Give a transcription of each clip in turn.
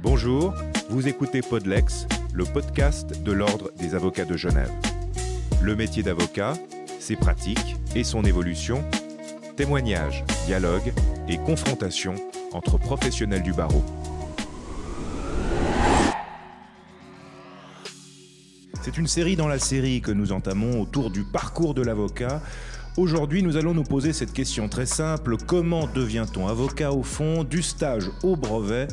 Bonjour, vous écoutez Podlex, le podcast de l'Ordre des avocats de Genève. Le métier d'avocat, ses pratiques et son évolution, témoignages, dialogues et confrontations entre professionnels du barreau. C'est une série dans la série que nous entamons autour du parcours de l'avocat. Aujourd'hui, nous allons nous poser cette question très simple. Comment devient-on avocat au fond, du stage au brevet?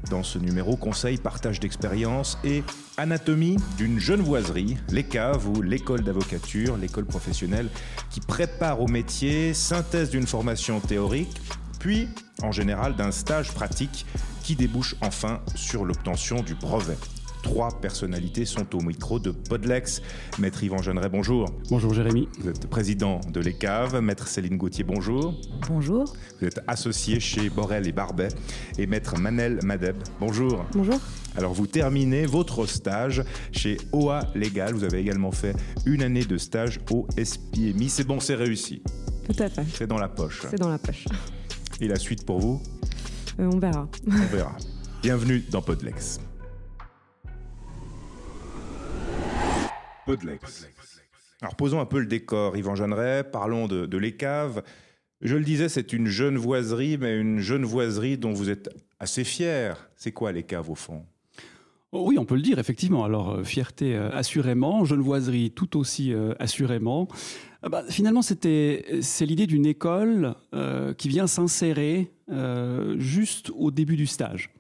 Dans ce numéro, conseil, partage d'expérience et anatomie d'une genevoiserie, l'ECAV ou l'école d'avocature, l'école professionnelle qui prépare au métier, synthèse d'une formation théorique, puis en général d'un stage pratique qui débouche enfin sur l'obtention du brevet. 3 personnalités sont au micro de Podlex. Maître Yvan Jeanneret, bonjour. Bonjour Jérémy. Vous êtes président de l'ECAV. Maître Céline Gauthier, bonjour. Bonjour. Vous êtes associé chez Borel et Barbet. Et Maître Manel Madeb, bonjour. Bonjour. Alors vous terminez votre stage chez OA Légal. Vous avez également fait une année de stage au SPMI. C'est bon, c'est réussi. Tout à fait. C'est dans la poche. C'est dans la poche. Et la suite pour vous? On verra. On verra. Bienvenue dans Podlex. Podlex. Alors posons un peu le décor, Yvan Jeanneret, parlons de l'ECAV. Je le disais, c'est une genevoiserie, mais une genevoiserie dont vous êtes assez fier. C'est quoi l'ECAV au fond? Oui, on peut le dire, effectivement. Alors, fierté assurément, genevoiserie tout aussi assurément. Finalement, c'est l'idée d'une école qui vient s'insérer juste au début du stage.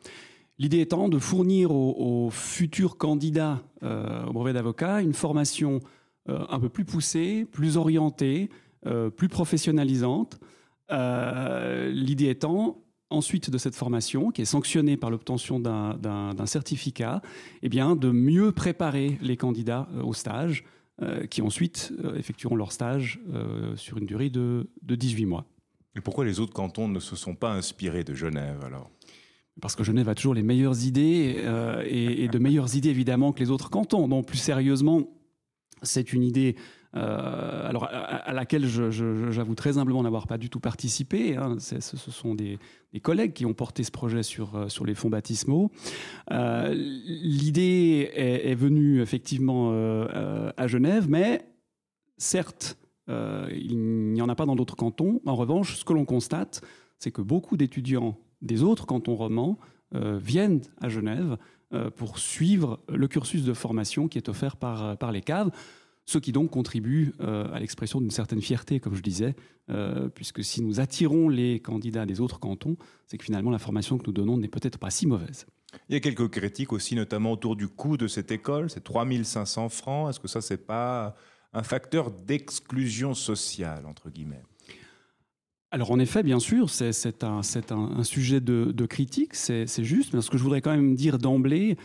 L'idée étant de fournir aux futurs candidats au brevet d'avocat une formation un peu plus poussée, plus orientée, plus professionnalisante. L'idée étant, ensuite de cette formation, qui est sanctionnée par l'obtention d'un certificat, eh bien, de mieux préparer les candidats au stage, qui ensuite effectueront leur stage sur une durée de 18 mois. Et pourquoi les autres cantons ne se sont pas inspirés de Genève alors? Parce que Genève a toujours les meilleures idées, et de meilleures idées évidemment que les autres cantons. Donc plus sérieusement, c'est une idée à laquelle j'avoue très humblement n'avoir pas du tout participé. Hein. Ce sont des collègues qui ont porté ce projet sur les fonds baptismaux. L'idée est venue effectivement à Genève, mais certes, il n'y en a pas dans d'autres cantons. En revanche, ce que l'on constate, c'est que beaucoup d'étudiants des autres cantons romans viennent à Genève pour suivre le cursus de formation qui est offert par l'ECAV, ce qui donc contribue à l'expression d'une certaine fierté, comme je disais, puisque si nous attirons les candidats des autres cantons, c'est que finalement la formation que nous donnons n'est peut-être pas si mauvaise. Il y a quelques critiques aussi, notamment autour du coût de cette école, c'est 3 500 francs. Est-ce que ça, c'est pas un facteur d'exclusion sociale, entre guillemets? Alors en effet, bien sûr, c'est un sujet de critique, c'est juste, mais ce que je voudrais quand même dire d'emblée,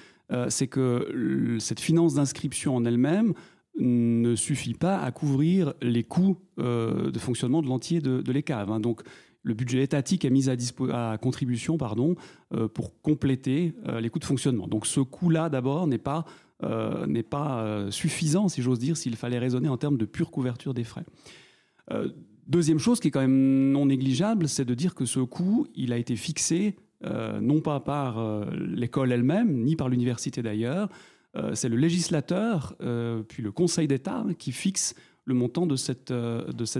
c'est que cette finance d'inscription en elle-même ne suffit pas à couvrir les coûts de fonctionnement de l'entier de l'ECAV. Hein. Donc le budget étatique est mis à contribution pour compléter les coûts de fonctionnement. Donc ce coût-là, d'abord, n'est pas suffisant, si j'ose dire, s'il fallait raisonner en termes de pure couverture des frais. Deuxième chose qui est quand même non négligeable, c'est de dire que ce coût, il a été fixé non pas par l'école elle-même, ni par l'université d'ailleurs. C'est le législateur, puis le Conseil d'État qui fixe le montant de cette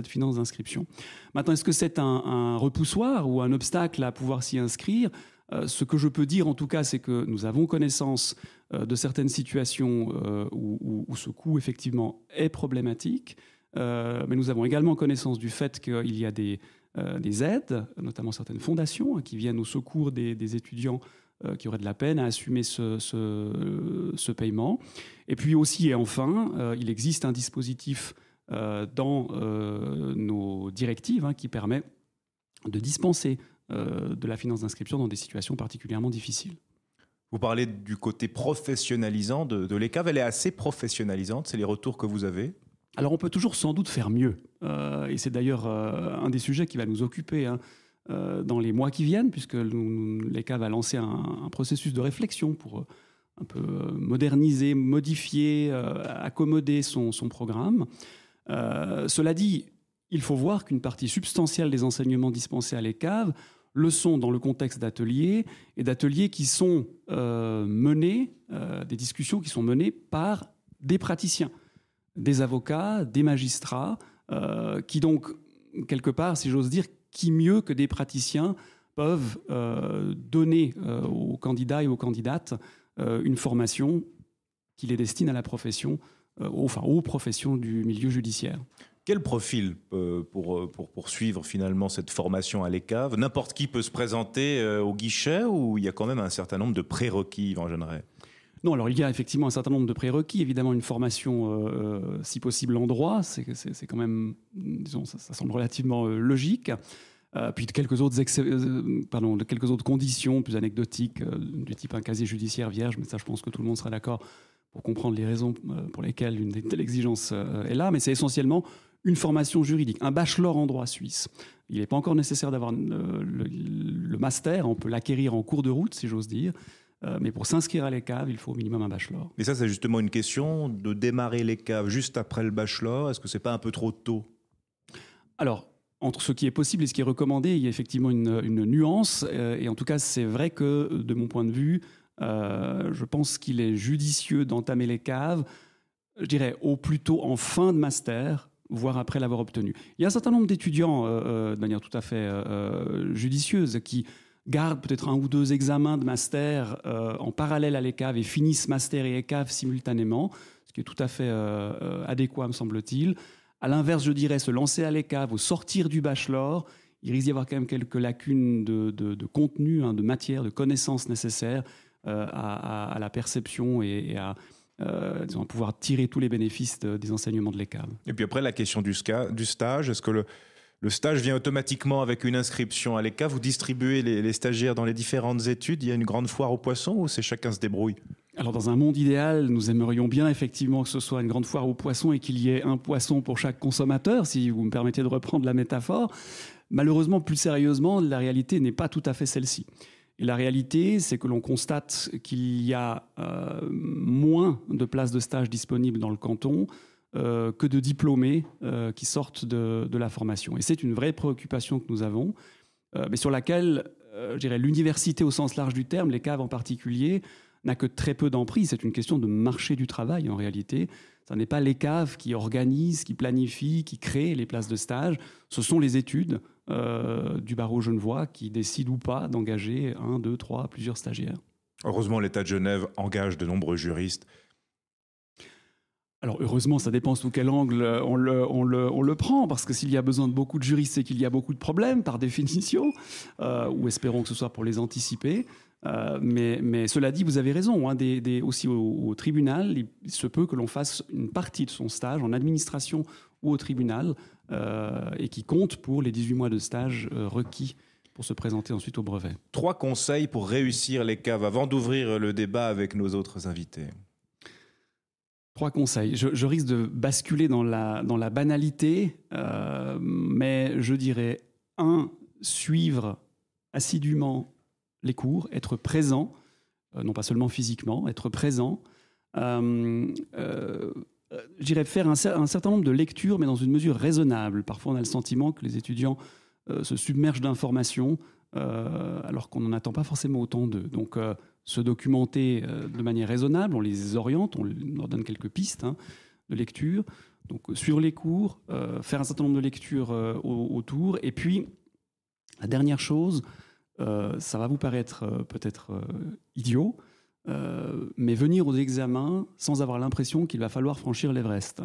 finance d'inscription. Maintenant, est-ce que c'est un repoussoir ou un obstacle à pouvoir s'y inscrire ? Ce que je peux dire en tout cas, c'est que nous avons connaissance de certaines situations où ce coût effectivement est problématique. Mais nous avons également connaissance du fait qu'il y a des aides, notamment certaines fondations, qui viennent au secours des étudiants qui auraient de la peine à assumer ce paiement. Et puis aussi et enfin, il existe un dispositif dans nos directives qui permet de dispenser de la finance d'inscription dans des situations particulièrement difficiles. Vous parlez du côté professionnalisant de l'ECAV. Elle est assez professionnalisante, c'est les retours que vous avez? Alors on peut toujours sans doute faire mieux, et c'est d'ailleurs un des sujets qui va nous occuper dans les mois qui viennent, puisque l'ECAV va lancer un processus de réflexion pour un peu moderniser, modifier, accommoder son programme. Cela dit, il faut voir qu'une partie substantielle des enseignements dispensés à l'ECAV le sont dans le contexte d'ateliers, et d'ateliers qui sont menés, des discussions qui sont menées par des praticiens, des avocats, des magistrats, qui donc, quelque part, si j'ose dire, qui mieux que des praticiens peuvent donner aux candidats et aux candidates une formation qui les destine à la profession, aux professions du milieu judiciaire. Quel profil pour poursuivre finalement cette formation à l'ECAV? N'importe qui peut se présenter au guichet ou il y a quand même un certain nombre de prérequis, Yvan Jeanneret? Non, alors il y a effectivement un certain nombre de prérequis. Évidemment, une formation, si possible, en droit, c'est quand même, disons, ça semble relativement logique. Puis quelques autres conditions plus anecdotiques, du type un casier judiciaire vierge, mais ça, je pense que tout le monde sera d'accord pour comprendre les raisons pour lesquelles une telle exigence est là. Mais c'est essentiellement une formation juridique, un bachelor en droit suisse. Il n'est pas encore nécessaire d'avoir le master, on peut l'acquérir en cours de route, si j'ose dire. Mais pour s'inscrire à l'ECAV, il faut au minimum un bachelor. Mais ça, c'est justement une question de démarrer l'ECAV juste après le bachelor. Est-ce que c'est pas un peu trop tôt? Alors, entre ce qui est possible et ce qui est recommandé, il y a effectivement une nuance. Et en tout cas, c'est vrai que, de mon point de vue, je pense qu'il est judicieux d'entamer l'ECAV, je dirais, au plus tôt en fin de master, voire après l'avoir obtenu. Il y a un certain nombre d'étudiants, de manière tout à fait judicieuse, qui gardent peut-être 1 ou 2 examens de master en parallèle à l'ECAV et finissent master et ECAV simultanément, ce qui est tout à fait adéquat, me semble-t-il. À l'inverse, je dirais, se lancer à l'ECAV au sortir du bachelor, il risque d'y avoir quand même quelques lacunes de contenu, de matière, de connaissances nécessaires à la perception et à disons, pouvoir tirer tous les bénéfices des enseignements de l'ECAV. Et puis après, la question du stage, est-ce que le stage vient automatiquement avec une inscription à l'ECAV? Vous distribuez les stagiaires dans les différentes études? Il y a une grande foire aux poissons ou c'est chacun se débrouille? Alors, dans un monde idéal, nous aimerions bien effectivement que ce soit une grande foire aux poissons et qu'il y ait un poisson pour chaque consommateur, si vous me permettez de reprendre la métaphore. Malheureusement, plus sérieusement, la réalité n'est pas tout à fait celle-ci. Et la réalité, c'est que l'on constate qu'il y a moins de places de stage disponibles dans le canton que de diplômés qui sortent de la formation. Et c'est une vraie préoccupation que nous avons, mais sur laquelle, je dirais, l'université au sens large du terme, l'ECAV en particulier, n'a que très peu d'emprise. C'est une question de marché du travail en réalité. Ce n'est pas l'ECAV qui organise, qui planifie, qui crée les places de stage. Ce sont les études du barreau genevois qui décident ou pas d'engager 1, 2, 3, plusieurs stagiaires. Heureusement, l'État de Genève engage de nombreux juristes. Alors heureusement, ça dépend sous quel angle on le prend, parce que s'il y a besoin de beaucoup de juristes, c'est qu'il y a beaucoup de problèmes, par définition, ou espérons que ce soit pour les anticiper. Mais cela dit, vous avez raison, aussi au tribunal, il se peut que l'on fasse une partie de son stage en administration ou au tribunal, et qui compte pour les 18 mois de stage requis pour se présenter ensuite au brevet. 3 conseils pour réussir l'ECAV avant d'ouvrir le débat avec nos autres invités. 3 conseils. Je risque de basculer dans la banalité, mais je dirais 1, suivre assidûment les cours, être présent, non pas seulement physiquement, être présent. Je dirais faire un certain nombre de lectures, mais dans une mesure raisonnable. Parfois, on a le sentiment que les étudiants se submergent d'informations, alors qu'on n'en attend pas forcément autant d'eux. Donc, se documenter de manière raisonnable, on les oriente, on leur donne quelques pistes de lecture. Donc, suivre les cours, faire un certain nombre de lectures autour. Et puis, la dernière chose, ça va vous paraître peut-être idiot, mais venir aux examens sans avoir l'impression qu'il va falloir franchir l'Everest.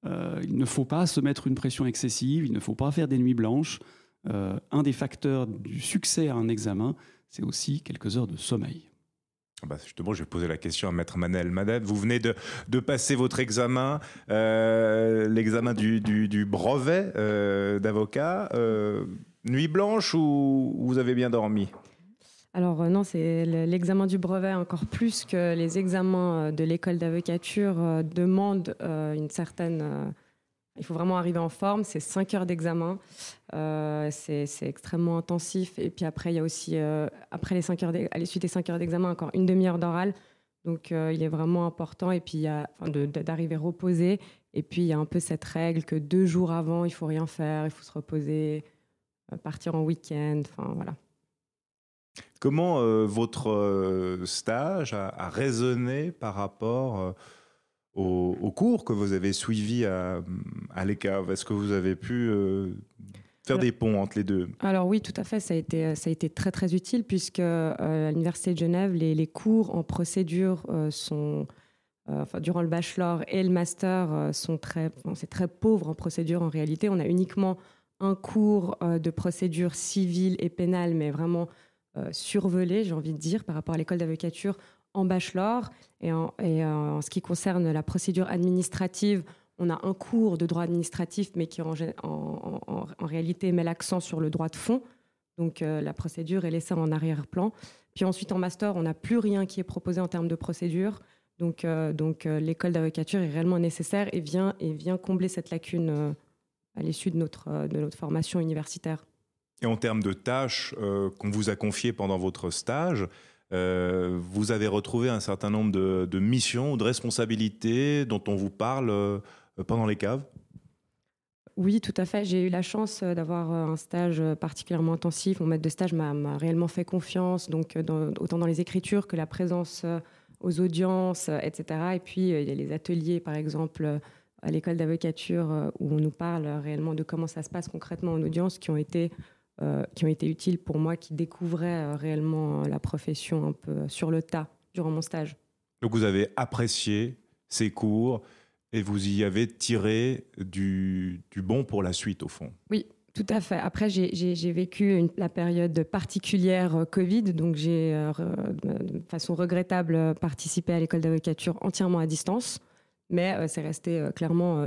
Il ne faut pas se mettre une pression excessive, il ne faut pas faire des nuits blanches. Un des facteurs du succès à un examen, c'est aussi quelques heures de sommeil. Justement, je vais poser la question à Maître Manel. Manel, vous venez de passer votre examen, l'examen du brevet d'avocat. Nuit blanche ou vous avez bien dormi? Alors non, c'est l'examen du brevet encore plus que les examens de l'école d'avocature demandent une certaine... il faut vraiment arriver en forme, c'est 5 heures d'examen, c'est extrêmement intensif. Et puis après, il y a aussi, après les 5 heures à l'issue des 5 heures d'examen, encore une demi-heure d'oral. Donc il est vraiment important et puis, d'arriver reposé. Et puis il y a un peu cette règle que 2 jours avant, il ne faut rien faire, il faut se reposer, partir en week-end, enfin voilà. Comment votre stage a résonné par rapport aux cours que vous avez suivis à l'ECAV? Est-ce que vous avez pu faire des ponts entre les deux? Alors oui, tout à fait, ça a été très très utile puisque à l'Université de Genève, les cours en procédure durant le bachelor et le master c'est très pauvre en procédure en réalité. On a uniquement un cours de procédure civile et pénale, mais vraiment survolé, j'ai envie de dire, par rapport à l'école d'avocature en bachelor. Et en ce qui concerne la procédure administrative, on a un cours de droit administratif, mais qui en réalité met l'accent sur le droit de fond. Donc la procédure est laissée en arrière-plan. Puis ensuite, en master, on n'a plus rien qui est proposé en termes de procédure. Donc l'école d'avocature est réellement nécessaire et vient combler cette lacune à l'issue de notre formation universitaire. Et en termes de tâches qu'on vous a confiées pendant votre stage, vous avez retrouvé un certain nombre de missions ou de responsabilités dont on vous parle pendant les caves? Oui, tout à fait. J'ai eu la chance d'avoir un stage particulièrement intensif. Mon maître de stage m'a réellement fait confiance, donc autant dans les écritures que la présence aux audiences, etc. Et puis, il y a les ateliers, par exemple, à l'école d'avocature, où on nous parle réellement de comment ça se passe concrètement en audience, qui ont été utiles pour moi, qui découvraient réellement la profession un peu sur le tas durant mon stage. Donc vous avez apprécié ces cours et vous y avez tiré du bon pour la suite, au fond. Oui, tout à fait. Après, j'ai vécu la période particulière Covid, donc j'ai, de façon regrettable, participé à l'école d'avocature entièrement à distance, mais c'est resté clairement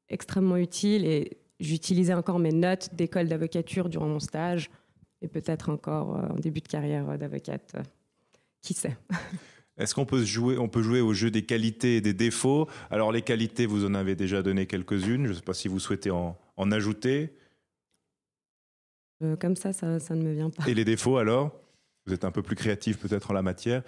extrêmement utile et j'utilisais encore mes notes d'école d'avocature durant mon stage et peut-être encore en début de carrière d'avocate. Qui sait? Est-ce qu'on peut jouer au jeu des qualités et des défauts? Alors les qualités, vous en avez déjà donné quelques-unes. Je ne sais pas si vous souhaitez en ajouter. Comme ça ne me vient pas. Et les défauts alors? Vous êtes un peu plus créatif peut-être en la matière.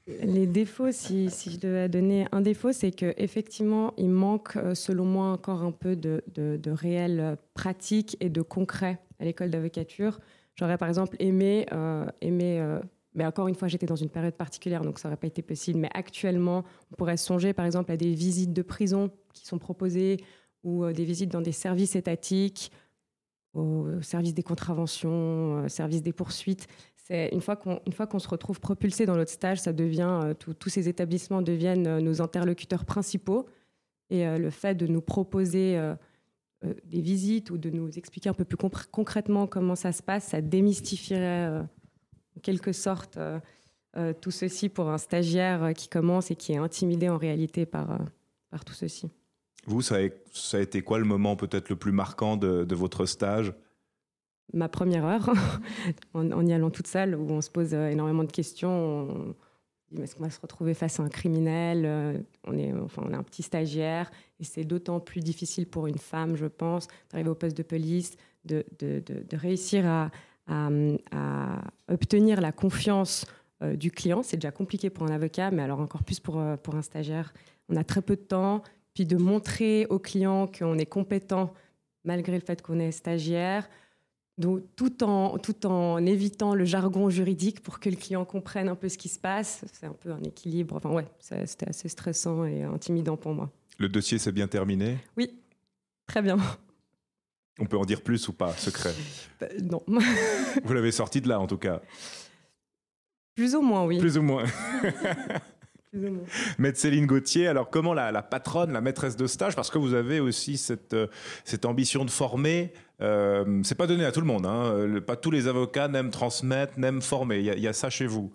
Les défauts, si je devais donner un défaut, c'est qu'effectivement, il manque, selon moi, encore un peu de réelle pratique et de concret à l'école d'avocature. J'aurais par exemple aimé mais encore une fois, j'étais dans une période particulière, donc ça n'aurait pas été possible. Mais actuellement, on pourrait songer par exemple à des visites de prison qui sont proposées ou des visites dans des services étatiques, au service des contraventions, service des poursuites. C'est une fois qu'on se retrouve propulsé dans notre stage, ça devient tous ces établissements deviennent nos interlocuteurs principaux. Et le fait de nous proposer des visites ou de nous expliquer un peu plus concrètement comment ça se passe, ça démystifierait en quelque sorte tout ceci pour un stagiaire qui commence et qui est intimidé en réalité par tout ceci. Vous, ça a été quoi le moment peut-être le plus marquant de votre stage? Ma première heure, en y allant toute seule, où on se pose énormément de questions. On dit, est-ce qu'on va se retrouver face à un criminel? On est un petit stagiaire, et c'est d'autant plus difficile pour une femme, je pense, d'arriver au poste de police, de réussir à obtenir la confiance du client. C'est déjà compliqué pour un avocat, mais alors encore plus pour un stagiaire. On a très peu de temps, puis de montrer au client qu'on est compétent malgré le fait qu'on est stagiaire, donc, tout en évitant le jargon juridique pour que le client comprenne un peu ce qui se passe. C'est un peu un équilibre. Enfin, ouais, c'était assez stressant et intimidant pour moi. Le dossier s'est bien terminé? Oui, très bien. On peut en dire plus ou pas, secret? Non. Vous l'avez sorti de là, en tout cas? Plus ou moins, oui. Plus ou moins. Maître Céline Gauthier, alors comment la patronne, la maîtresse de stage, parce que vous avez aussi cette ambition de former, c'est pas donné à tout le monde, hein. Pas tous les avocats n'aiment transmettre, n'aiment former, il y a ça chez vous.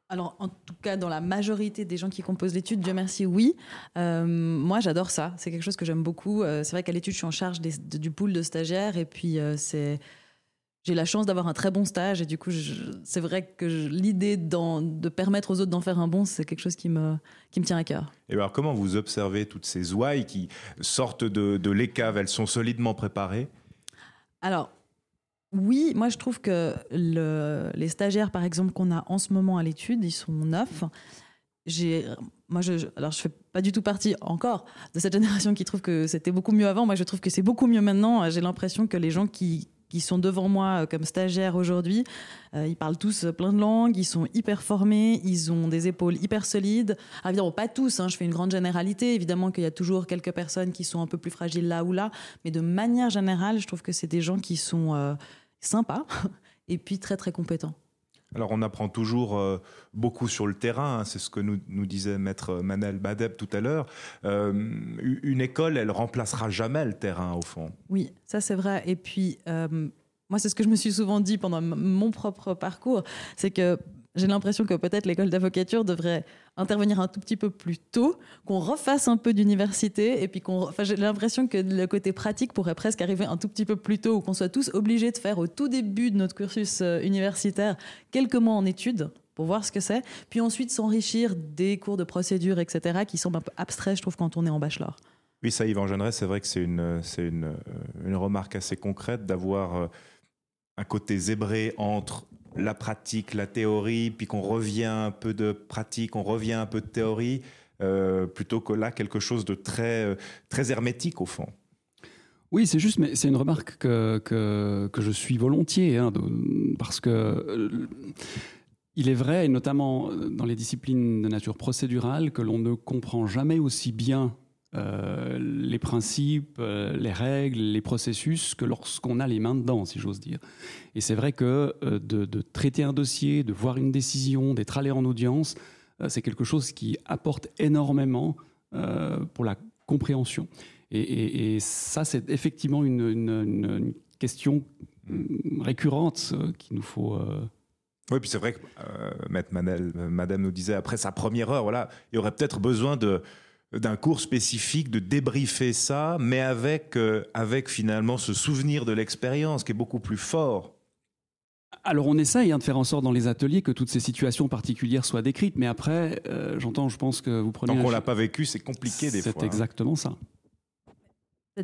Alors, en tout cas, dans la majorité des gens qui composent l'étude, Dieu merci, oui. Moi, j'adore ça. C'est quelque chose que j'aime beaucoup. C'est vrai qu'à l'étude, je suis en charge du pool de stagiaires. Et puis, j'ai la chance d'avoir un très bon stage. Et du coup, c'est vrai que l'idée de permettre aux autres d'en faire un bon, c'est quelque chose qui me tient à cœur. Et alors, comment vous observez toutes ces ouailles qui sortent de l'ECAV? Elles sont solidement préparées? Alors, oui, moi je trouve que les stagiaires, par exemple, qu'on a en ce moment à l'étude, ils sont neufs. Alors je fais pas du tout partie encore de cette génération qui trouve que c'était beaucoup mieux avant. Moi, je trouve que c'est beaucoup mieux maintenant. J'ai l'impression que les gens qui qui sont devant moi comme stagiaires aujourd'hui, ils parlent tous plein de langues, ils sont hyper formés, ils ont des épaules hyper solides. Alors évidemment, pas tous, je fais une grande généralité. Évidemment qu'il y a toujours quelques personnes qui sont un peu plus fragiles là ou là. Mais de manière générale, je trouve que c'est des gens qui sont sympas et puis très, très compétents. Alors on apprend toujours beaucoup sur le terrain, c'est ce que nous disait maître Manel Madeb tout à l'heure. Une école, elle remplacera jamais le terrain au fond. Oui, ça c'est vrai. Et puis moi c'est ce que je me suis souvent dit pendant mon propre parcours, c'est que j'ai l'impression que peut-être l'école d'avocature devrait intervenir un tout petit peu plus tôt, qu'on refasse un peu d'université et puis j'ai l'impression que le côté pratique pourrait presque arriver un tout petit peu plus tôt, ou qu'on soit tous obligés de faire au tout début de notre cursus universitaire quelques mois en études pour voir ce que c'est, puis ensuite s'enrichir des cours de procédure, etc., qui semblent un peu abstraits, je trouve, quand on est en bachelor. Oui, ça, Yvan Jeanneret, c'est vrai que c'est une remarque assez concrète d'avoir un côté zébré entre la pratique, la théorie, puis qu'on revient un peu de pratique, on revient un peu de théorie, plutôt que là, quelque chose de très, très hermétique au fond. Oui, c'est juste, mais c'est une remarque que je suis volontiers, parce que il est vrai, et notamment dans les disciplines de nature procédurale, que l'on ne comprend jamais aussi bien les principes, les règles, les processus que lorsqu'on a les mains dedans, si j'ose dire. Et c'est vrai que de traiter un dossier, de voir une décision, d'être allé en audience, c'est quelque chose qui apporte énormément pour la compréhension. Et ça, c'est effectivement une question récurrente qu'il nous faut... Oui, puis c'est vrai que Maître Manel, Madame nous disait, après sa première heure, voilà, il y aurait peut-être besoin d'un cours spécifique, de débriefer ça, mais avec finalement ce souvenir de l'expérience qui est beaucoup plus fort. Alors on essaye de faire en sorte dans les ateliers que toutes ces situations particulières soient décrites, mais après, je pense que vous prenez... Tant qu'on ne l'a pas vécu, c'est compliqué des fois. C'est exactement ça.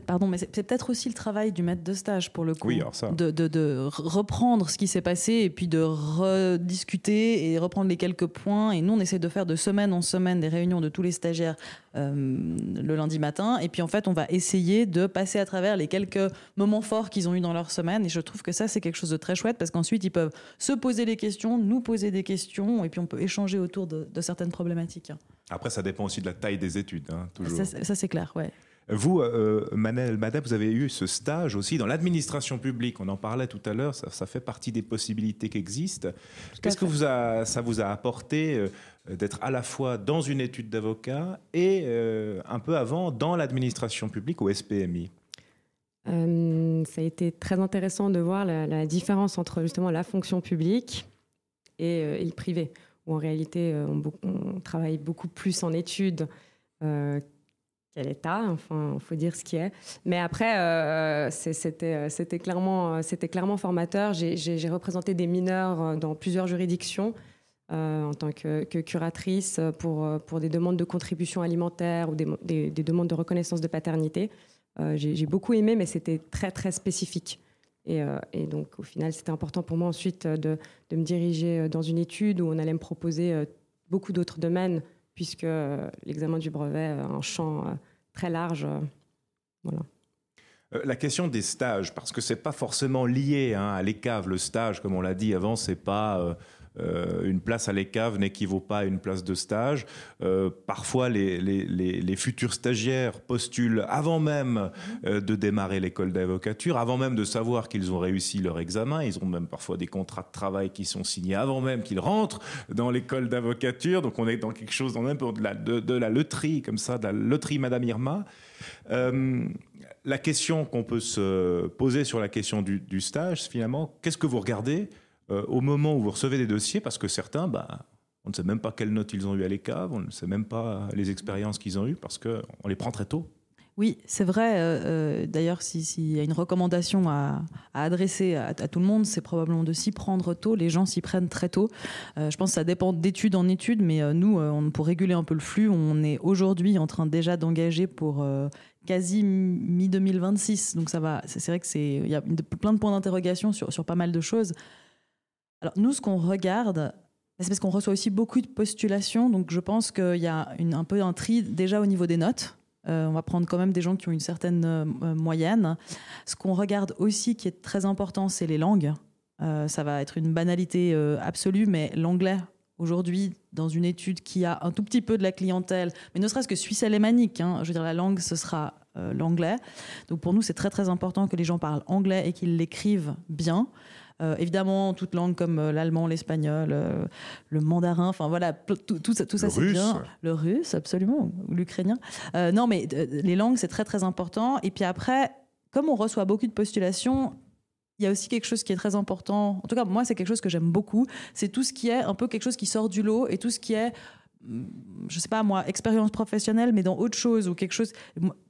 Pardon, mais c'est peut-être aussi le travail du maître de stage pour le coup, oui, alors ça. de reprendre ce qui s'est passé et puis de rediscuter et reprendre les quelques points. Et nous, on essaie de faire de semaine en semaine des réunions de tous les stagiaires le lundi matin. Et puis en fait, on va essayer de passer à travers les quelques moments forts qu'ils ont eu dans leur semaine. Et je trouve que ça, c'est quelque chose de très chouette parce qu'ensuite, ils peuvent se poser des questions, nous poser des questions et puis on peut échanger autour de certaines problématiques. Après, ça dépend aussi de la taille des études, toujours. Ça c'est clair, ouais. Vous, Manel Madeb, vous avez eu ce stage aussi dans l'administration publique. On en parlait tout à l'heure, ça fait partie des possibilités qui existent. Qu'est-ce que ça vous a apporté d'être à la fois dans une étude d'avocat et un peu avant dans l'administration publique au SPMI? Ça a été très intéressant de voir la différence entre justement la fonction publique et le privé, où en réalité on travaille beaucoup plus en études qu'à l'État, enfin, il faut dire ce qui est. Mais après, c'était clairement formateur. J'ai représenté des mineurs dans plusieurs juridictions en tant que curatrice pour des demandes de contribution alimentaire ou des demandes de reconnaissance de paternité. J'ai beaucoup aimé, mais c'était très, très spécifique. Et donc, au final, c'était important pour moi ensuite de me diriger dans une étude où on allait me proposer beaucoup d'autres domaines, puisque l'examen du brevet a un champ très large. Voilà. La question des stages, parce que ce n'est pas forcément lié à l'ECAV. Le stage, comme on l'a dit avant, ce n'est pas une place à l'ECAV n'équivaut pas à une place de stage. Parfois, les futurs stagiaires postulent avant même de démarrer l'école d'avocature, avant même de savoir qu'ils ont réussi leur examen. Ils ont même parfois des contrats de travail qui sont signés avant même qu'ils rentrent dans l'école d'avocature. Donc, on est dans quelque chose de la loterie, comme ça, de la loterie Madame Irma. La question qu'on peut se poser sur la question du stage, finalement, qu'est-ce que vous regardez au moment où vous recevez des dossiers, parce que certains, on ne sait même pas quelles notes ils ont eu à l'ECAV, on ne sait même pas les expériences qu'ils ont eues, parce qu'on les prend très tôt. Oui, c'est vrai. D'ailleurs, s'il y a une recommandation à adresser à tout le monde, c'est probablement de s'y prendre tôt. Les gens s'y prennent très tôt. Je pense que ça dépend d'étude en étude, mais nous, pour réguler un peu le flux, on est aujourd'hui en train déjà d'engager pour quasi mi-2026. Donc ça va. C'est vrai qu'il y a plein de points d'interrogation sur pas mal de choses. Alors nous, ce qu'on regarde, c'est parce qu'on reçoit aussi beaucoup de postulations, donc je pense qu'il y a un peu un tri déjà au niveau des notes. On va prendre quand même des gens qui ont une certaine moyenne. Ce qu'on regarde aussi, qui est très important, c'est les langues. Ça va être une banalité absolue, mais l'anglais, aujourd'hui, dans une étude qui a un tout petit peu de la clientèle, mais ne serait-ce que suisse alémanique, je veux dire, la langue, ce sera l'anglais. Donc pour nous, c'est très très important que les gens parlent anglais et qu'ils l'écrivent bien. Évidemment, toute langue comme l'allemand, l'espagnol, le mandarin, enfin voilà, tout ça c'est bien. Le russe, absolument, ou l'ukrainien. Non, mais les langues, c'est très très important. Et puis après, comme on reçoit beaucoup de postulations, il y a aussi quelque chose qui est très important. En tout cas, moi, c'est quelque chose que j'aime beaucoup. C'est tout ce qui est un peu quelque chose qui sort du lot et tout ce qui est, je sais pas moi, expérience professionnelle, mais dans autre chose ou quelque chose.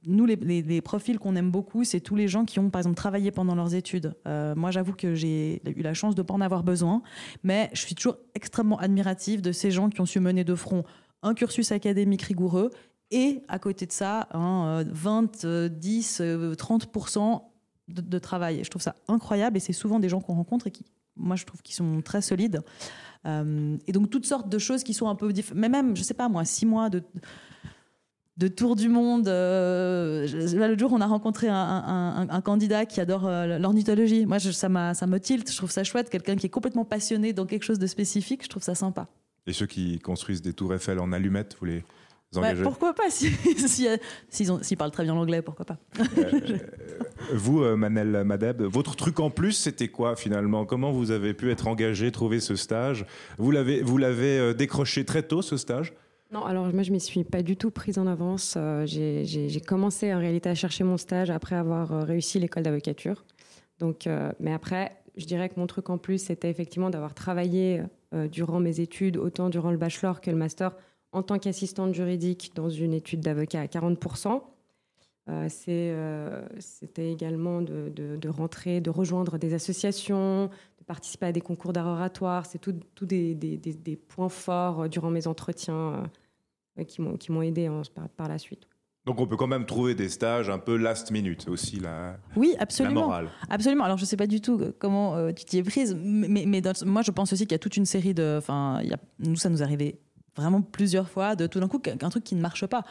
Nous, les profils qu'on aime beaucoup, c'est tous les gens qui ont, par exemple, travaillé pendant leurs études. Moi, j'avoue que j'ai eu la chance de ne pas en avoir besoin, mais je suis toujours extrêmement admirative de ces gens qui ont su mener de front un cursus académique rigoureux et, à côté de ça, 20, 10, 30% de travail. Et je trouve ça incroyable et c'est souvent des gens qu'on rencontre et qui, moi, je trouve qu'ils sont très solides. Et donc, toutes sortes de choses qui sont un peu différentes. Mais même, je sais pas moi, 6 mois de tour du monde. L'autre jour, on a rencontré un candidat qui adore l'ornithologie. Moi, ça me tilte. Je trouve ça chouette. Quelqu'un qui est complètement passionné dans quelque chose de spécifique, je trouve ça sympa. Et ceux qui construisent des tours Eiffel en allumettes, vous les engagez? Pourquoi pas? S'ils parlent très bien l'anglais, pourquoi pas? Vous, Manel Madeb, votre truc en plus, c'était quoi finalement? Comment vous avez pu être engagé, trouver ce stage? Vous l'avez décroché très tôt, ce stage? Non, alors moi je ne m'y suis pas du tout prise en avance. J'ai commencé en réalité à chercher mon stage après avoir réussi l'école d'avocature. Donc, mais après, je dirais que mon truc en plus, c'était effectivement d'avoir travaillé durant mes études, autant durant le bachelor que le master, en tant qu'assistante juridique dans une étude d'avocat à 40%. C'était également de rentrer, de rejoindre des associations, de participer à des concours d'art oratoire. C'est tout des points forts durant mes entretiens qui m'ont aidé par la suite. Donc on peut quand même trouver des stages un peu last minute aussi, oui, absolument. La morale. Absolument. Alors je ne sais pas du tout comment tu t'y es prise, mais moi je pense aussi qu'il y a toute une série de... Nous, ça nous arrivait vraiment plusieurs fois de tout d'un coup un truc qui ne marche pas.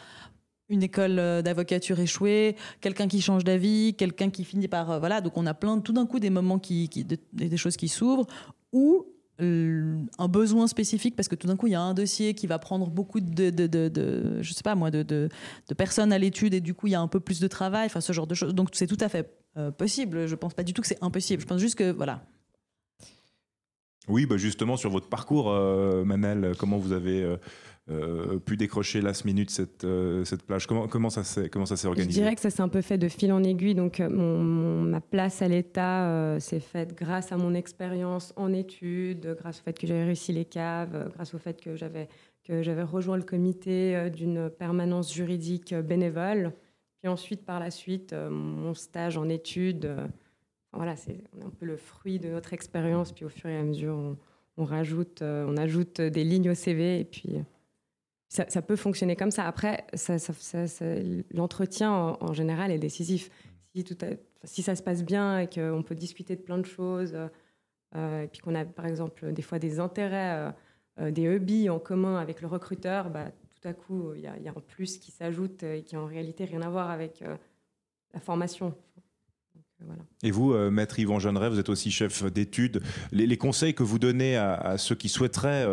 Une école d'avocature échouée, quelqu'un qui change d'avis, quelqu'un qui finit par... voilà, donc on a tout d'un coup des moments des choses qui s'ouvrent, ou un besoin spécifique, parce que tout d'un coup, il y a un dossier qui va prendre beaucoup je sais pas moi, de personnes à l'étude, et du coup, il y a un peu plus de travail, enfin, ce genre de choses. Donc, c'est tout à fait possible. Je pense pas du tout que c'est impossible. Je pense juste que, voilà. Oui, justement, sur votre parcours, Manel, comment vous avez... pu décrocher last minute cette plage? Comment ça s'est organisé? Je dirais que ça s'est un peu fait de fil en aiguille. Donc, ma place à l'État s'est faite grâce à mon expérience en études, grâce au fait que j'avais réussi les caves, grâce au fait que j'avais rejoint le comité d'une permanence juridique bénévole. Puis ensuite, par la suite, mon stage en études. Voilà, on est un peu le fruit de notre expérience. Puis au fur et à mesure, on ajoute des lignes au CV et puis... Ça peut fonctionner comme ça. Après, l'entretien, en général, est décisif. Si ça se passe bien et qu'on peut discuter de plein de choses, et puis qu'on a, par exemple, des fois des intérêts, des hobbies en commun avec le recruteur, tout à coup, il y a un plus qui s'ajoute et qui, en réalité, n'a rien à voir avec la formation. Donc, voilà. Et vous, Maître Yvan Jeanneret, vous êtes aussi chef d'études. Les conseils que vous donnez à ceux qui souhaiteraient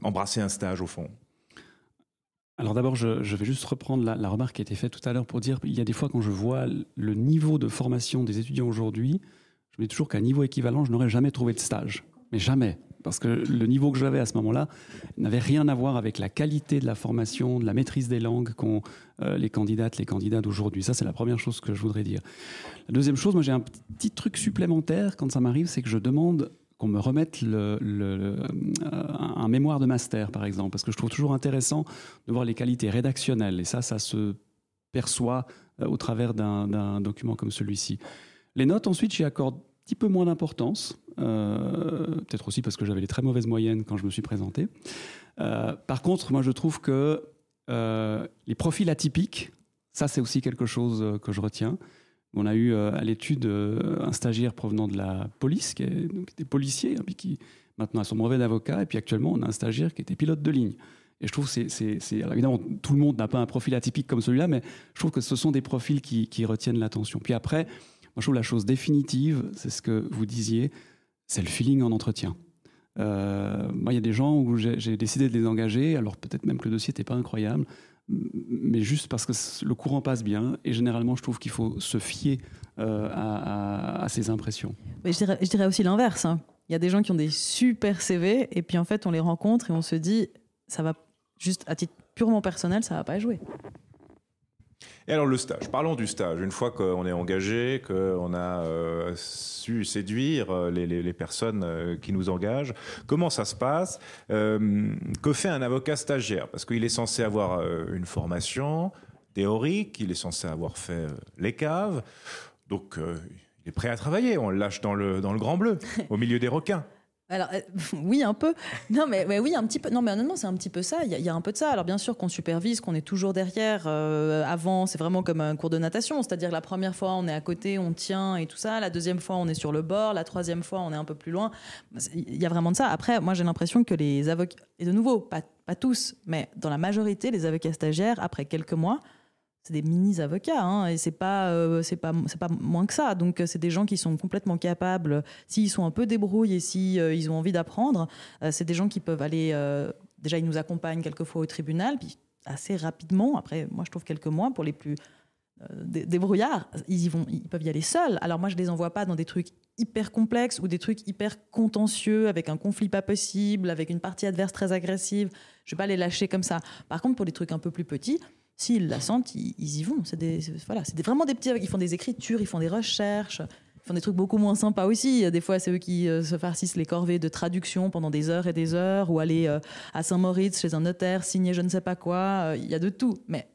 embrasser un stage, au fond? Alors d'abord, je vais juste reprendre la remarque qui a été faite tout à l'heure pour dire qu'il y a des fois, quand je vois le niveau de formation des étudiants aujourd'hui, je me dis toujours qu'à niveau équivalent, je n'aurais jamais trouvé de stage. Mais jamais. Parce que le niveau que j'avais à ce moment-là n'avait rien à voir avec la qualité de la formation, de la maîtrise des langues qu'ont les candidats d'aujourd'hui. Ça, c'est la première chose que je voudrais dire. La deuxième chose, moi j'ai un petit truc supplémentaire quand ça m'arrive, c'est que je demande qu'on me remette un mémoire de master, par exemple, parce que je trouve toujours intéressant de voir les qualités rédactionnelles, et ça se perçoit au travers d'un document comme celui-ci. Les notes, ensuite, j'y accorde un petit peu moins d'importance, peut-être aussi parce que j'avais des très mauvaises moyennes quand je me suis présenté. Par contre, moi, je trouve que les profils atypiques, ça, c'est aussi quelque chose que je retiens. On a eu à l'étude un stagiaire provenant de la police, qui était policier, puis qui maintenant a son brevet d'avocat, et puis actuellement on a un stagiaire qui était pilote de ligne. Et je trouve que alors évidemment, tout le monde n'a pas un profil atypique comme celui-là, mais je trouve que ce sont des profils qui retiennent l'attention. Puis après, moi, je trouve la chose définitive, c'est ce que vous disiez, c'est le feeling en entretien. Moi, il y a des gens où j'ai décidé de les engager, alors peut-être même que le dossier n'était pas incroyable, mais juste parce que le courant passe bien. Et généralement, je trouve qu'il faut se fier à ses impressions. Mais je dirais aussi l'inverse. Hein. Il y a des gens qui ont des super CV, et puis en fait, on les rencontre et on se dit, ça va juste à titre purement personnel, ça va pas jouer. Et alors le stage, parlons du stage. Une fois qu'on est engagé, qu'on a su séduire les personnes qui nous engagent, comment ça se passe? Que fait un avocat stagiaire? Parce qu'il est censé avoir une formation théorique, il est censé avoir fait les caves, donc il est prêt à travailler, on le lâche dans le grand bleu, au milieu des requins. Alors oui, un peu. Non, mais oui, un petit peu. Non, mais honnêtement, c'est un petit peu ça. Il y a un peu de ça. Alors bien sûr qu'on supervise, qu'on est toujours derrière. Avant, c'est vraiment comme un cours de natation, c'est-à-dire que la première fois, on est à côté, on tient et tout ça. La deuxième fois, on est sur le bord. La troisième fois, on est un peu plus loin. Il y a vraiment de ça. Après, moi, j'ai l'impression que les avocats, et de nouveau, pas tous, mais dans la majorité, les avocats stagiaires, après quelques mois, c'est des mini-avocats, hein, et c'est pas moins que ça. Donc, c'est des gens qui sont complètement capables, s'ils sont un peu débrouillés et s'ils ont envie d'apprendre, c'est des gens qui peuvent aller... déjà, ils nous accompagnent quelquefois au tribunal, puis assez rapidement, après, moi, je trouve quelques mois, pour les plus débrouillards, ils peuvent y aller seuls. Alors, moi, je les envoie pas dans des trucs hyper complexes ou des trucs hyper contentieux, avec un conflit pas possible, avec une partie adverse très agressive. Je vais pas les lâcher comme ça. Par contre, pour des trucs un peu plus petits... S'ils la sentent, ils y vont. C'est vraiment des petits... Ils font des écritures, ils font des recherches, ils font des trucs beaucoup moins sympas aussi. Des fois, c'est eux qui se farcissent les corvées de traduction pendant des heures et des heures, ou aller à Saint-Moritz chez un notaire, signer je ne sais pas quoi. Il y a de tout. Mais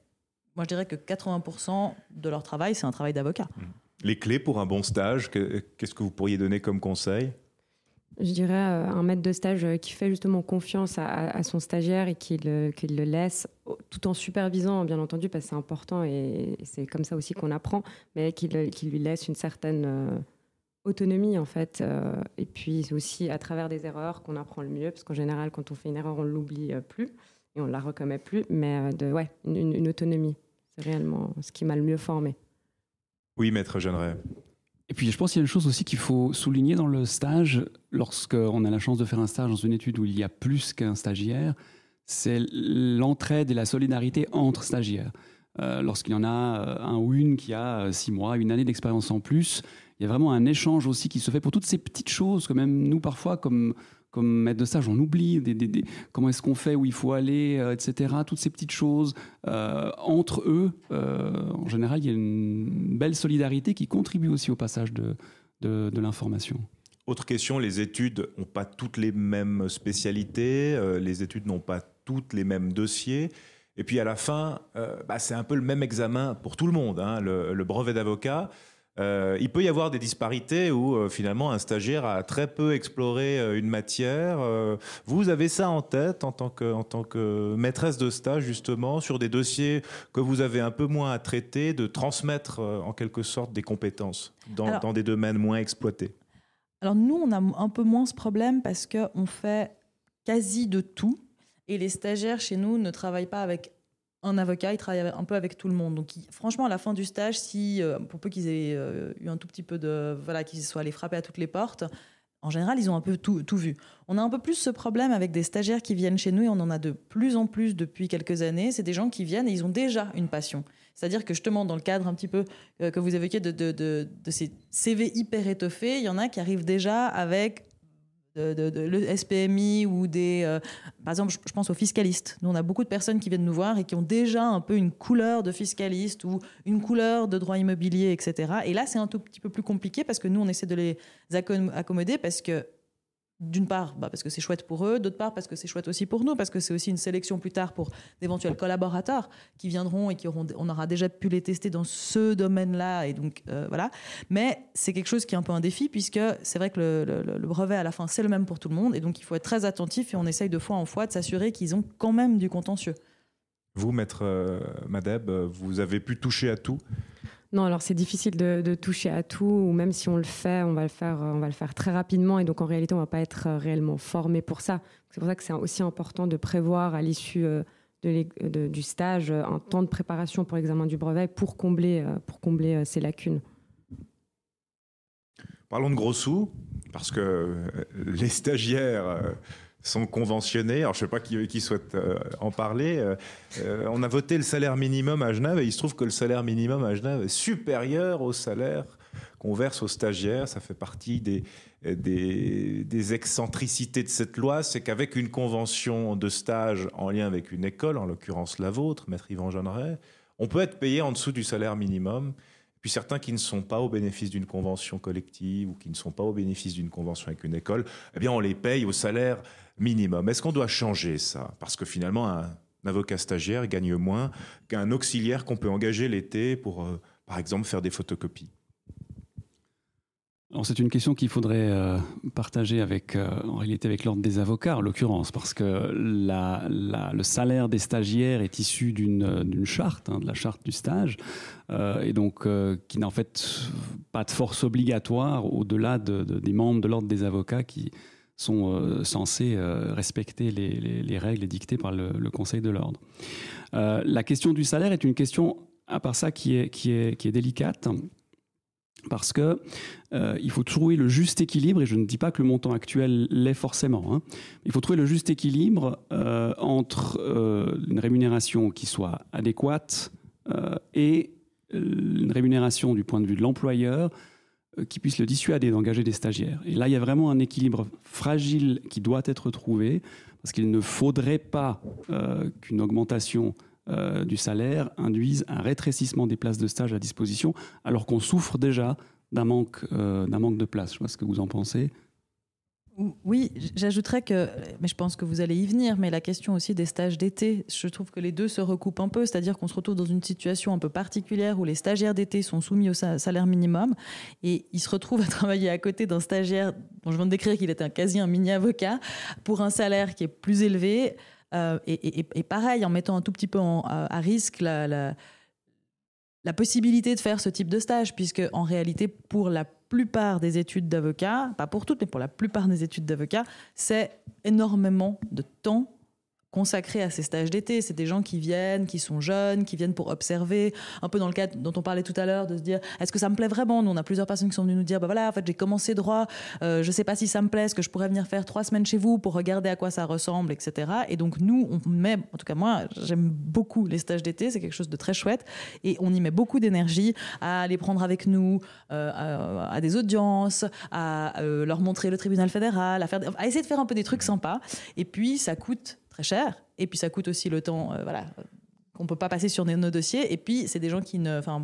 moi, je dirais que 80% de leur travail, c'est un travail d'avocat. Les clés pour un bon stage, qu'est-ce que vous pourriez donner comme conseil ? Je dirais un maître de stage qui fait justement confiance à son stagiaire et qui le laisse, tout en supervisant, bien entendu, parce que c'est important et c'est comme ça aussi qu'on apprend, mais qui lui laisse une certaine autonomie, en fait. Et puis, c'est aussi à travers des erreurs qu'on apprend le mieux, parce qu'en général, quand on fait une erreur, on ne l'oublie plus et on ne la recommet plus, mais une autonomie. C'est réellement ce qui m'a le mieux formé. Oui, maître Jeanneret. Et puis, je pense qu'il y a une chose aussi qu'il faut souligner dans le stage, lorsqu'on a la chance de faire un stage dans une étude où il y a plus qu'un stagiaire, c'est l'entraide et la solidarité entre stagiaires. Lorsqu'il y en a un ou une qui a 6 mois, une année d'expérience en plus, il y a vraiment un échange aussi qui se fait pour toutes ces petites choses que même nous, parfois, comme maître de stage, on oublie comment est-ce qu'on fait, où il faut aller, etc. Toutes ces petites choses entre eux. En général, il y a une belle solidarité qui contribue aussi au passage de l'information. Autre question, les études n'ont pas toutes les mêmes spécialités, les études n'ont pas toutes les mêmes dossiers. Et puis à la fin, c'est un peu le même examen pour tout le monde, hein, le brevet d'avocat. Il peut y avoir des disparités où finalement un stagiaire a très peu exploré une matière. Vous avez ça en tête en tant que maîtresse de stage, justement, sur des dossiers que vous avez un peu moins à traiter, de transmettre en quelque sorte des compétences dans des domaines moins exploités? Alors nous, on a un peu moins ce problème parce qu'on fait quasi de tout. Et les stagiaires chez nous ne travaillent pas avec un avocat, ils travaillent un peu avec tout le monde. Donc franchement, à la fin du stage, pour peu qu'ils aient eu un tout petit peu qu'ils soient allés frapper à toutes les portes, en général, ils ont un peu tout vu. On a un peu plus ce problème avec des stagiaires qui viennent chez nous, et on en a de plus en plus depuis quelques années. C'est des gens qui viennent et ils ont déjà une passion. C'est-à-dire que justement, dans le cadre un petit peu que vous évoquiez de ces CV hyper étoffés, il y en a qui arrivent déjà avec le SPMI ou par exemple, je pense aux fiscalistes. Nous, on a beaucoup de personnes qui viennent nous voir et qui ont déjà un peu une couleur de fiscaliste ou une couleur de droit immobilier, etc. Et là, c'est un tout petit peu plus compliqué parce que nous, on essaie de les accommoder parce que, d'une part, parce que c'est chouette pour eux, d'autre part, parce que c'est chouette aussi pour nous, parce que c'est aussi une sélection plus tard pour d'éventuels collaborateurs qui viendront et on aura déjà pu les tester dans ce domaine-là. Et donc, voilà. Mais c'est quelque chose qui est un peu un défi, puisque c'est vrai que le brevet, à la fin, c'est le même pour tout le monde. Et donc, il faut être très attentif et on essaye de fois en fois de s'assurer qu'ils ont quand même du contentieux. Vous, maître Madeb, vous avez pu toucher à tout? Non, alors c'est difficile de toucher à tout, ou même si on le fait, on va le faire très rapidement, et donc en réalité, on ne va pas être réellement formé pour ça. C'est pour ça que c'est aussi important de prévoir à l'issue du stage un temps de préparation pour l'examen du brevet pour combler ces lacunes. Parlons de gros sous, parce que les stagiaires sont conventionnés. Alors, je ne sais pas qui souhaite en parler. On a voté le salaire minimum à Genève et il se trouve que le salaire minimum à Genève est supérieur au salaire qu'on verse aux stagiaires. Ça fait partie des excentricités de cette loi. C'est qu'avec une convention de stage en lien avec une école, en l'occurrence la vôtre, Maître Yvan Jeanneret, on peut être payé en dessous du salaire minimum. Puis certains qui ne sont pas au bénéfice d'une convention collective ou qui ne sont pas au bénéfice d'une convention avec une école, eh bien on les paye au salaire minimum. Est-ce qu'on doit changer ça? Parce que finalement, un avocat stagiaire gagne moins qu'un auxiliaire qu'on peut engager l'été pour, par exemple, faire des photocopies. Alors c'est une question qu'il faudrait partager en réalité avec l'ordre des avocats, en l'occurrence, parce que le salaire des stagiaires est issu d'une charte, de la charte du stage, et donc qui n'a en fait pas de force obligatoire au-delà des membres de l'ordre des avocats qui sont censés respecter les règles dictées par le Conseil de l'ordre. La question du salaire est une question, à part ça, qui est délicate. Parce que il faut trouver le juste équilibre, et je ne dis pas que le montant actuel l'est forcément. Il faut trouver le juste équilibre entre une rémunération qui soit adéquate et une rémunération du point de vue de l'employeur qui puisse le dissuader d'engager des stagiaires. Et là, il y a vraiment un équilibre fragile qui doit être trouvé, parce qu'il ne faudrait pas qu'une augmentation du salaire induise un rétrécissement des places de stage à disposition, alors qu'on souffre déjà d'un manque de places. Je ne sais pas ce que vous en pensez. Oui, j'ajouterais que, mais je pense que vous allez y venir, mais la question aussi des stages d'été, je trouve que les deux se recoupent un peu, c'est-à-dire qu'on se retrouve dans une situation un peu particulière où les stagiaires d'été sont soumis au salaire minimum et ils se retrouvent à travailler à côté d'un stagiaire dont je viens de décrire qu'il était quasi un mini-avocat pour un salaire qui est plus élevé. Et pareil, en mettant un tout petit peu à risque la possibilité de faire ce type de stage, puisque en réalité, pour la plupart des études d'avocat, pas pour toutes, mais pour la plupart des études d'avocat, c'est énormément de temps consacrés à ces stages d'été. C'est des gens qui viennent, qui sont jeunes, qui viennent pour observer, un peu dans le cadre dont on parlait tout à l'heure, de se dire est-ce que ça me plaît vraiment? Nous, on a plusieurs personnes qui sont venues nous dire voilà, en fait, j'ai commencé droit, je ne sais pas si ça me plaît, est-ce que je pourrais venir faire 3 semaines chez vous pour regarder à quoi ça ressemble, etc. Et donc, nous, on met, en tout cas moi, j'aime beaucoup les stages d'été, c'est quelque chose de très chouette, et on y met beaucoup d'énergie à les prendre avec nous, à des audiences, à leur montrer le tribunal fédéral, à essayer de faire un peu des trucs sympas. Et puis, ça coûte très cher, et puis ça coûte aussi le temps qu'on ne peut pas passer sur nos dossiers, et puis c'est des gens qui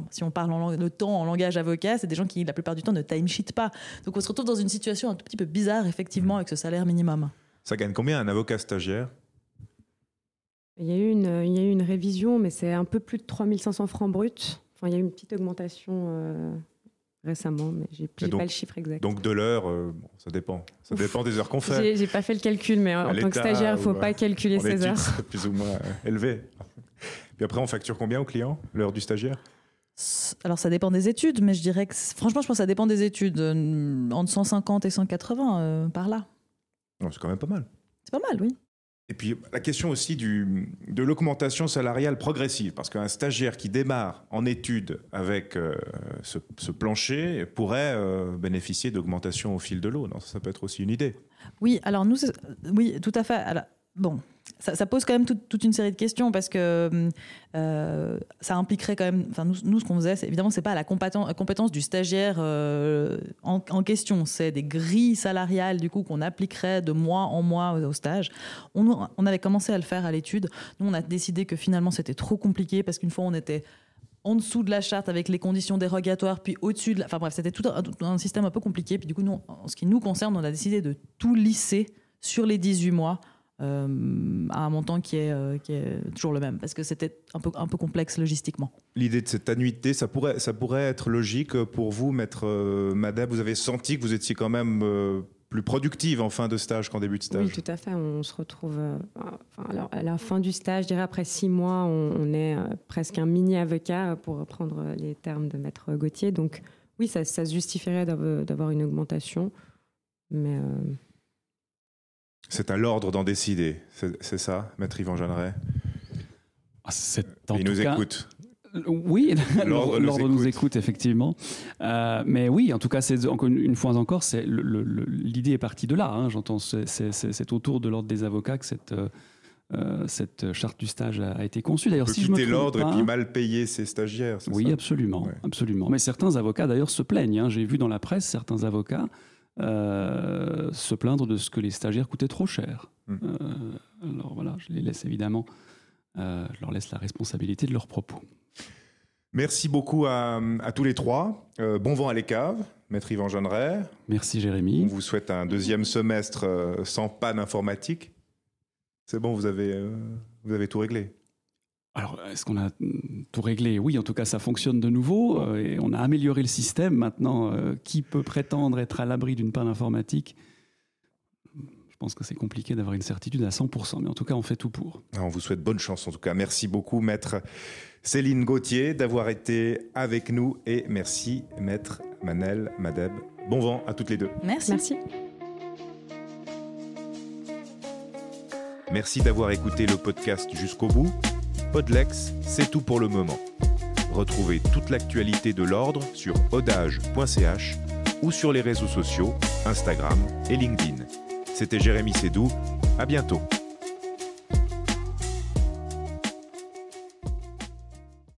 si on parle le temps en langage avocat, c'est des gens qui la plupart du temps ne timesheet pas, donc on se retrouve dans une situation un tout petit peu bizarre effectivement avec ce salaire minimum. Ça gagne combien un avocat stagiaire? Il y a eu une révision, mais c'est un peu plus de 3 500 francs bruts. Enfin, il y a eu une petite augmentation récemment, mais j'ai pas le chiffre exact. Donc de l'heure, ça dépend. Ça dépend des heures qu'on fait. J'ai pas fait le calcul, mais en tant que stagiaire, il ne faut pas calculer ses heures. C'est plus ou moins élevé. Puis après, on facture combien au client, l'heure du stagiaire? Alors ça dépend des études, mais je dirais que franchement, je pense que ça dépend des études. Entre 150 et 180 par là. Non, c'est quand même pas mal. C'est pas mal, oui. Et puis la question aussi de l'augmentation salariale progressive, parce qu'un stagiaire qui démarre en études avec ce plancher pourrait bénéficier d'augmentation au fil de l'eau. Non, ça peut être aussi une idée. Oui, alors nous, oui, tout à fait. Alors, bon, ça pose quand même toute une série de questions, parce que ça impliquerait quand même. Enfin, nous, ce qu'on faisait, évidemment, c'est pas la compétence du stagiaire en question. C'est des grilles salariales du coup qu'on appliquerait de mois en mois au stage. On avait commencé à le faire à l'étude. Nous, on a décidé que finalement c'était trop compliqué, parce qu'une fois on était en dessous de la charte avec les conditions dérogatoires, puis au-dessus de enfin bref, c'était tout un système un peu compliqué. Puis du coup, nous, en ce qui nous concerne, on a décidé de tout lisser sur les 18 mois. À un montant qui est toujours le même, parce que c'était un peu complexe logistiquement. L'idée de cette annuité, ça pourrait être logique pour vous, Maître Madeb. Vous avez senti que vous étiez quand même plus productive en fin de stage qu'en début de stage. Oui, tout à fait. On se retrouve alors, à la fin du stage, je dirais après 6 mois, on est presque un mini-avocat, pour reprendre les termes de Maître Gauthier. Donc oui, ça se justifierait d'avoir une augmentation. Mais c'est à l'ordre d'en décider, c'est ça, Maître Yvan Jeanneret? Il nous écoute. Oui, l'ordre nous écoute effectivement. Mais oui, en tout cas, une fois encore, l'idée est partie de là. Hein, j'entends, c'est autour de l'ordre des avocats que cette charte du stage a été conçue. D'ailleurs, si je me trompe l'ordre pas, et puis mal payer ses stagiaires. Oui, ça absolument, ouais. Absolument. Mais certains avocats d'ailleurs se plaignent. Hein. J'ai vu dans la presse certains avocats se plaindre de ce que les stagiaires coûtaient trop cher. Alors voilà, je les laisse évidemment. Je leur laisse la responsabilité de leurs propos. Merci beaucoup à tous les trois. Bon vent à l'ECAV, Maître Yvan Jeanneret. Merci Jérémy. On vous souhaite un deuxième semestre sans panne informatique. C'est bon, vous avez tout réglé? Alors, est-ce qu'on a tout réglé? Oui, en tout cas, ça fonctionne de nouveau. Et on a amélioré le système. Maintenant, qui peut prétendre être à l'abri d'une panne informatique? Je pense que c'est compliqué d'avoir une certitude à 100%, mais en tout cas, on fait tout pour. On vous souhaite bonne chance, en tout cas. Merci beaucoup, Maître Céline Gauthier, d'avoir été avec nous. Et merci, Maître Manel Madeb. Bon vent à toutes les deux. Merci. Merci d'avoir écouté le podcast jusqu'au bout. Podlex, c'est tout pour le moment. Retrouvez toute l'actualité de l'ordre sur odage.ch ou sur les réseaux sociaux, Instagram et LinkedIn. C'était Jérémy Sédou. À bientôt.